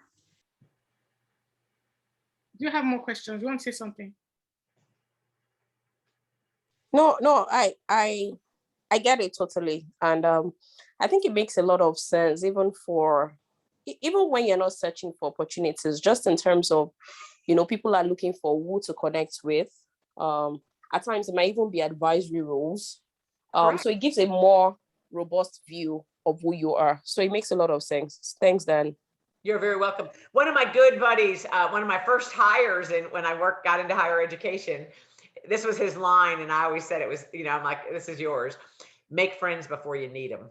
Do you have more questions? You want to say something? No, I get it totally. And I think it makes a lot of sense, even when you're not searching for opportunities, just in terms of, people are looking for who to connect with. At times it might even be advisory roles. So it gives a more robust view of who you are. So it makes a lot of sense. Thanks, Dan. You're very welcome. One of my good buddies, one of my first hires when I got into higher education, this was his line. And I always said it was, I'm like, this is yours. Make friends before you need them.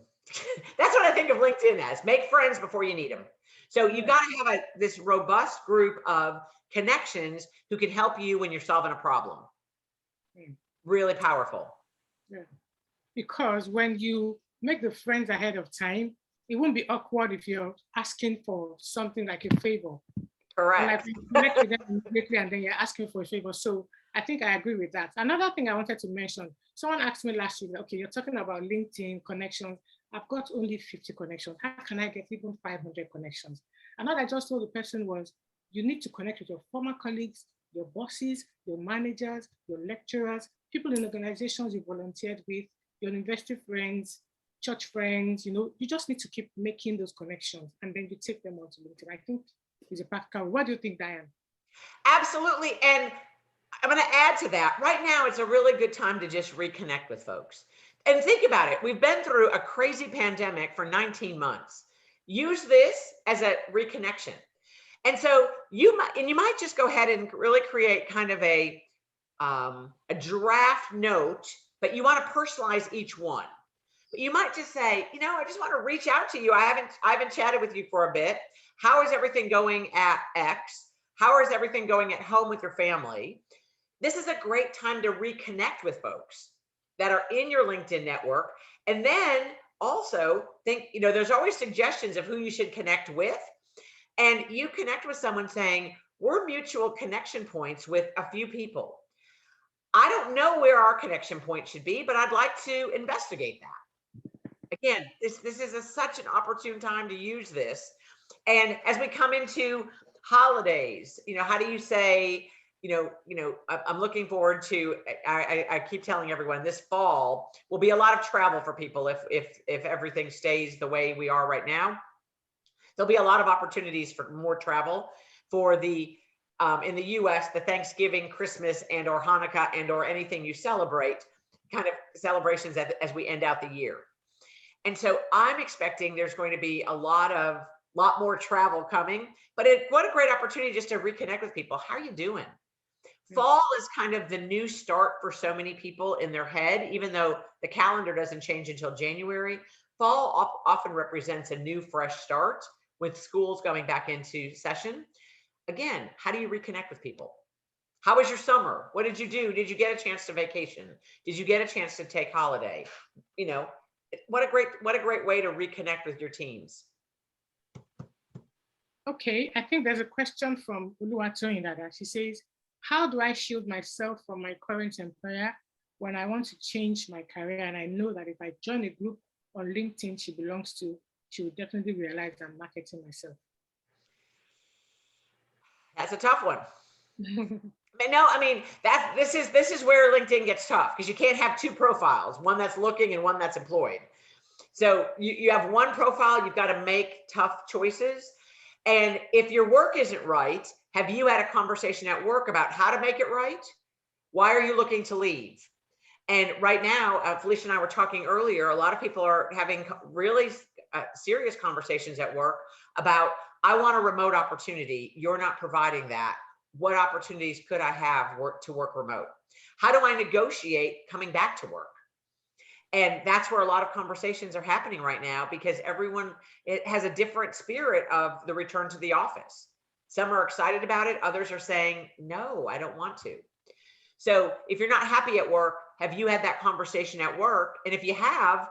That's what I think of LinkedIn as. Make friends before you need them. So you've got to have this robust group of connections who can help you when you're solving a problem. Really powerful. Yeah. Because when you make the friends ahead of time, it won't be awkward if you're asking for something like a favor. Correct. And you connect with them immediately and then you're asking for a favor. So I think I agree with that. Another thing I wanted to mention, someone asked me last week, okay, you're talking about LinkedIn connections. I've got only 50 connections. How can I get even 500 connections? And what I just told the person was, you need to connect with your former colleagues, your bosses, your managers, your lecturers, people in organizations you volunteered with, your university friends, church friends, you just need to keep making those connections and then you take them on to LinkedIn. I think it's a practical. What do you think, Diane? Absolutely. And I'm going to add to that. Right now, it's a really good time to just reconnect with folks. And think about it. We've been through a crazy pandemic for 19 months. Use this as a reconnection. And so you might just go ahead and really create kind of a draft note, but you want to personalize each one. But you might just say, I just want to reach out to you. I haven't chatted with you for a bit. How is everything going at X? How is everything going at home with your family? This is a great time to reconnect with folks that are in your LinkedIn network. And then also think, there's always suggestions of who you should connect with. And you connect with someone saying, we're mutual connection points with a few people. I don't know where our connection point should be, but I'd like to investigate that. Again, this is such an opportune time to use this. And as we come into holidays, how do you say, I'm looking forward to, I keep telling everyone this fall will be a lot of travel for people if everything stays the way we are right now. There'll be a lot of opportunities for more travel for the, in the US, the Thanksgiving, Christmas, and or Hanukkah and or anything you celebrate, kind of celebrations as we end out the year. And so I'm expecting there's going to be a lot more travel coming, but what a great opportunity just to reconnect with people. How are you doing? Fall is kind of the new start for so many people in their head, even though the calendar doesn't change until January. Fall often represents a new fresh start with schools going back into session. Again, how do you reconnect with people? How was your summer? What did you do? Did you get a chance to vacation? Did you get a chance to take holiday? What a great way to reconnect with your teams. Okay, I think there's a question from Uluwatoyin Dada. She says, how do I shield myself from my current employer when I want to change my career and I know that if I join a group on LinkedIn she belongs to, she will definitely realize I'm marketing myself? That's a tough one. No, I mean, this is where LinkedIn gets tough because you can't have two profiles, one that's looking and one that's employed. So you have one profile, you've got to make tough choices. And if your work isn't right, have you had a conversation at work about how to make it right? Why are you looking to leave? And right now, Felicia and I were talking earlier, a lot of people are having really serious conversations at work about, I want a remote opportunity. You're not providing that. What opportunities could I have to work remote? How do I negotiate coming back to work? And that's where a lot of conversations are happening right now because it has a different spirit of the return to the office. Some are excited about it. Others are saying, no, I don't want to. So if you're not happy at work, have you had that conversation at work? And if you have,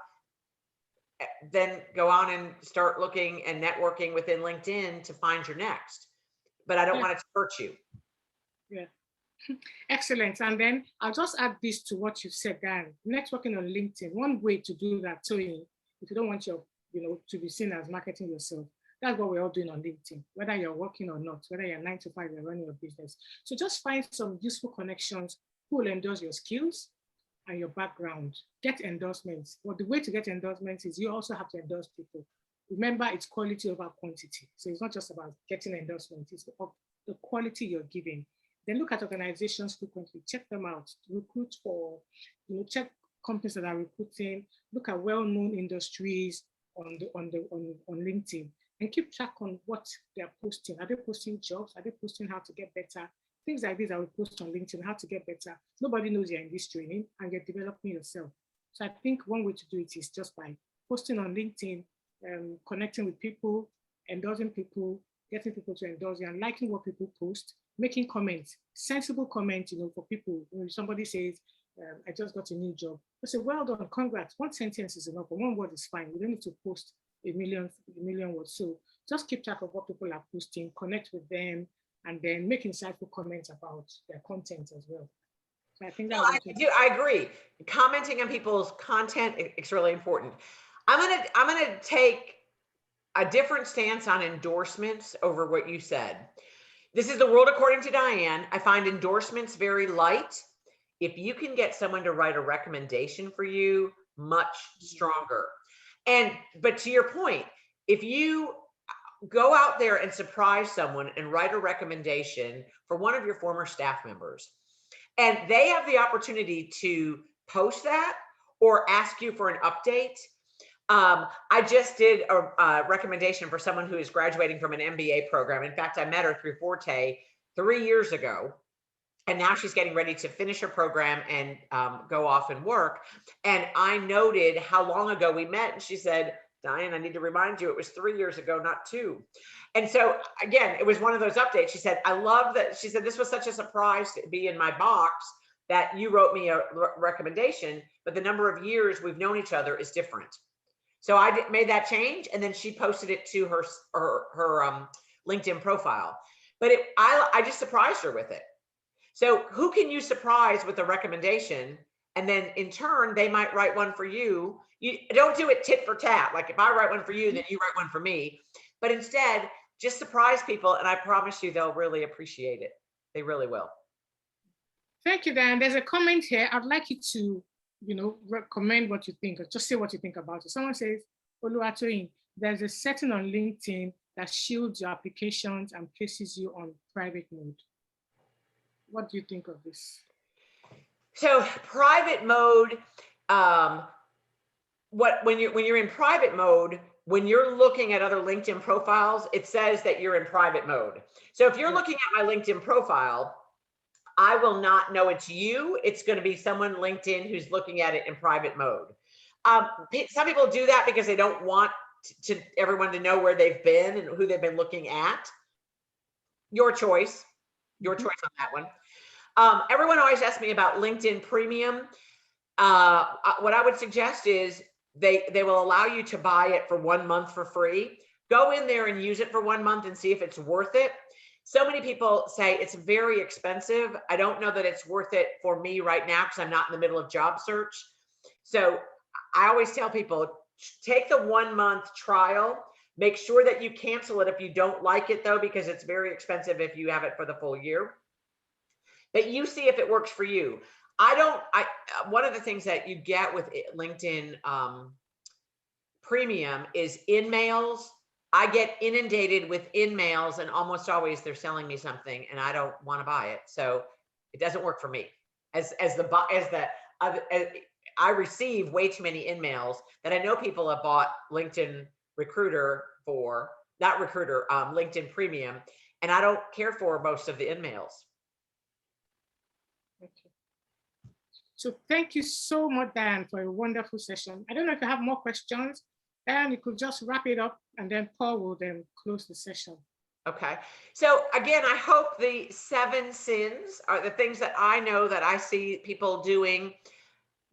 then go on and start looking and networking within LinkedIn to find your next. But I don't want it to hurt you. Yeah. Excellent. And then I'll just add this to what you said, Dan. Networking on LinkedIn. One way to do that, Tony, if you don't want your, to be seen as marketing yourself, that's what we're all doing on LinkedIn, whether you're working or not, whether you're 9 to 5, you're running your business. So just find some useful connections who will endorse your skills and your background. Get endorsements. Well, the way to get endorsements is you also have to endorse people. Remember, it's quality over quantity. So it's not just about getting endorsements, it's the quality you're giving. Then look at organizations frequently, check them out, recruit for, check companies that are recruiting, look at well-known industries on LinkedIn, and keep track on what they're posting. Are they posting jobs? Are they posting how to get better? Things like this I will post on LinkedIn, how to get better. Nobody knows you're in this training and you're developing yourself. So I think one way to do it is just by posting on LinkedIn, connecting with people, endorsing people, getting people to endorse you and liking what people post, making comments, sensible comments, for people. When somebody says, I just got a new job, I say, well done, congrats. One sentence is enough, but one word is fine. You don't need to post a million words. So just keep track of what people are posting, connect with them, and then make insightful comments about their content as well. So I think that I agree. Commenting on people's content is really important. I'm gonna take a different stance on endorsements over what you said. This is the world according to Diane. I find endorsements very light. If you can get someone to write a recommendation for you, much stronger. But to your point, if you go out there and surprise someone and write a recommendation for one of your former staff members, and they have the opportunity to post that or ask you for an update. I just did a recommendation for someone who is graduating from an MBA program. In fact, I met her through Forté 3 years ago, and now she's getting ready to finish her program and go off and work. And I noted how long ago we met, and she said, Diane, I need to remind you, it was 3 years ago, not 2. And so again, it was one of those updates. She said, I love that. She said, this was such a surprise to be in my box that you wrote me a recommendation, but the number of years we've known each other is different. So I made that change, and then she posted it to her LinkedIn profile. But I just surprised her with it. So who can you surprise with a recommendation? And then in turn, they might write one for you. You don't do it tit for tat. Like if I write one for you, then you write one for me. But instead, just surprise people, and I promise you they'll really appreciate it. They really will. Thank you, Dan. There's a comment here. I'd like you to, recommend what you think, or just say what you think about it. Someone says, Oluwatoyin, there's a setting on LinkedIn that shields your applications and places you on private mode. What do you think of this? So private mode, when you're in private mode, when you're looking at other LinkedIn profiles, it says that you're in private mode. So if you're looking at my LinkedIn profile, I will not know it's you. It's going to be someone LinkedIn who's looking at it in private mode. Some people do that because they don't want everyone to know where they've been and who they've been looking at. Your choice. Your choice on that one. Everyone always asks me about LinkedIn Premium. What I would suggest is they will allow you to buy it for 1 month for free. Go in there and use it for 1 month and see if it's worth it. So many people say it's very expensive. I don't know that it's worth it for me right now because I'm not in the middle of job search. So I always tell people, take the 1 month trial. Make sure that you cancel it if you don't like it though, because it's very expensive if you have it for the full year. But you see if it works for you. One of the things that you get with LinkedIn Premium is in-mails. I get inundated with in-mails, and almost always they're selling me something and I don't want to buy it. So it doesn't work for me. I receive way too many in-mails that I know people have bought LinkedIn Recruiter for, not Recruiter, LinkedIn Premium, and I don't care for most of the in-mails. Okay. So thank you so much, Diane, for a wonderful session. I don't know if you have more questions. Diane, you could just wrap it up, and then Paul will then close the session. Okay. So again, I hope the 7 sins are the things that I know that I see people doing,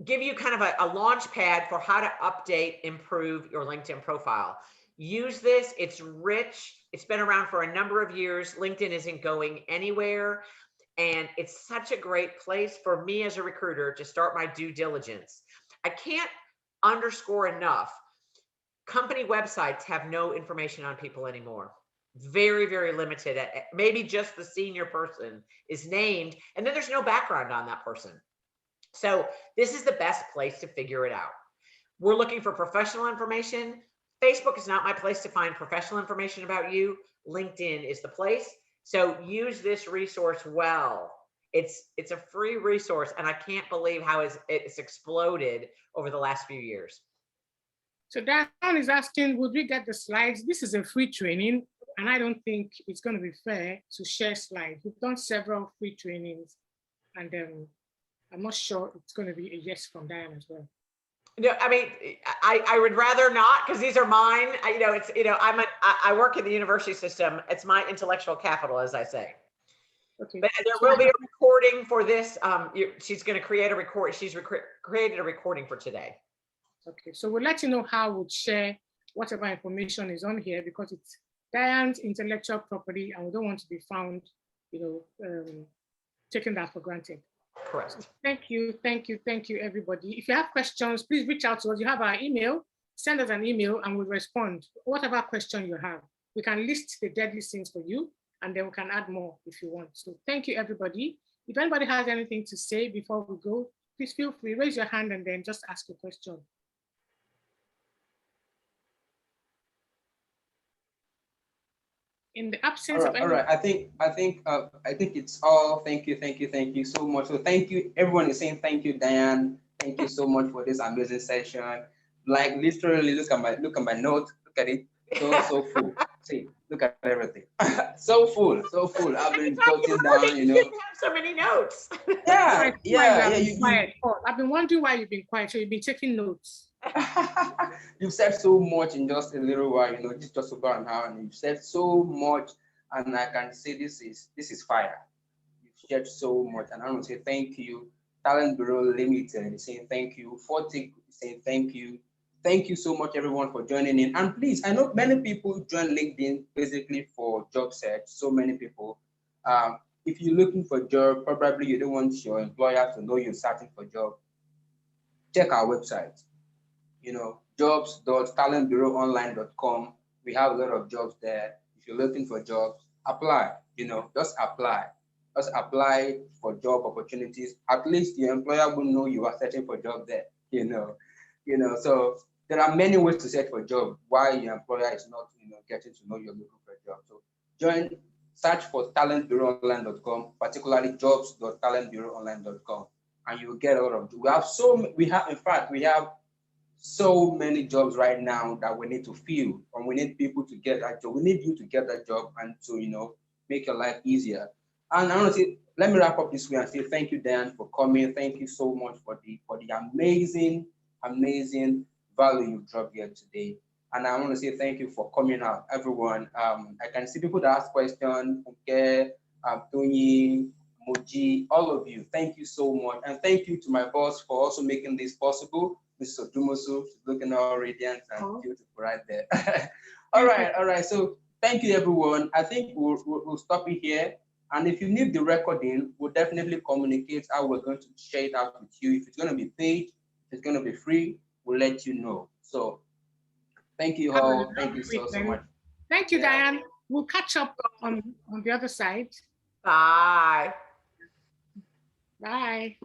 give you kind of a launch pad for how to update, improve your LinkedIn profile. Use this. It's rich. It's been around for a number of years. LinkedIn isn't going anywhere. And it's such a great place for me as a recruiter to start my due diligence. I can't underscore enough. Company websites have no information on people anymore. Very, very limited. Maybe just the senior person is named, and then there's no background on that person. So this is the best place to figure it out. We're looking for professional information. Facebook is not my place to find professional information about you. LinkedIn is the place. So use this resource well. It's a free resource, and I can't believe how it's exploded over the last few years. So Dan is asking, would we get the slides? This is a free training, and I don't think it's going to be fair to share slides. We've done several free trainings, and I'm not sure it's going to be a yes from Diane as well. No, I mean, I would rather not, because these are mine. I work in the university system. It's my intellectual capital, as I say. Okay. But there will be a recording for this. She's going to create a record. She's created a recording for today. Okay, so we'll let you know how we'll share whatever information is on here, because it's Diane's intellectual property, and we don't want to be found, taking that for granted. Correct. So thank you, everybody. If you have questions, please reach out to us. You have our email. Send us an email, and we'll respond. Whatever question you have, we can list the deadly sins for you, and then we can add more if you want. So thank you, everybody. If anybody has anything to say before we go, please feel free, raise your hand, and then just ask a question. In the absence of any. All right. I think it's all. Thank you so much. So thank you. Everyone is saying thank you, Diane. Thank you so much for this amazing session. Like literally, look at my notes. Look at it. So full. See, look at everything. So full. I've been jotting down. You didn't have so many notes. Yeah. I've been wondering why you've been quiet. So you've been taking notes. You've said so much in just a little while, just about an hour, and you've said so much, and I can say this is fire. You've shared so much, and I want to say thank you. Talent Bureau Limited is saying thank you. Forté is saying thank you. Thank you so much, everyone, for joining in. And please, I know many people join LinkedIn basically for job search. So many people. If you're looking for a job, probably you don't want your employer to know you're searching for a job. Check our website. Jobs.talentbureauonline.com. We have a lot of jobs there. If you're looking for jobs, apply. Just apply. Just apply for job opportunities. At least your employer will know you are searching for a job there. So there are many ways to search for a job while your employer is not, getting to know you're looking for a job. So search for talentbureauonline.com, particularly jobs.talentbureauonline.com, and you will get a lot of. We have so many jobs right now that we need to fill, and we need people to get that job. We need you to get that job and to, make your life easier. And I want to say, let me wrap up this way and say thank you, Dan, for coming. Thank you so much for the amazing value you dropped here today. And I want to say thank you for coming out, everyone. I can see people that ask questions, okay, Tony, Moji, all of you. Thank you so much. And thank you to my boss for also making this possible. Mr. Dumosu, looking all radiant and beautiful right there. All right. So thank you, everyone. I think we'll stop it here. And if you need the recording, we'll definitely communicate how we're going to share it out with you. If it's going to be paid, if it's going to be free, we'll let you know. So thank you all. Thank you so much. Thank you, Diane. We'll catch up on the other side. Bye. Bye.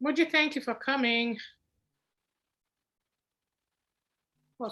Moji, thank you for coming. Well,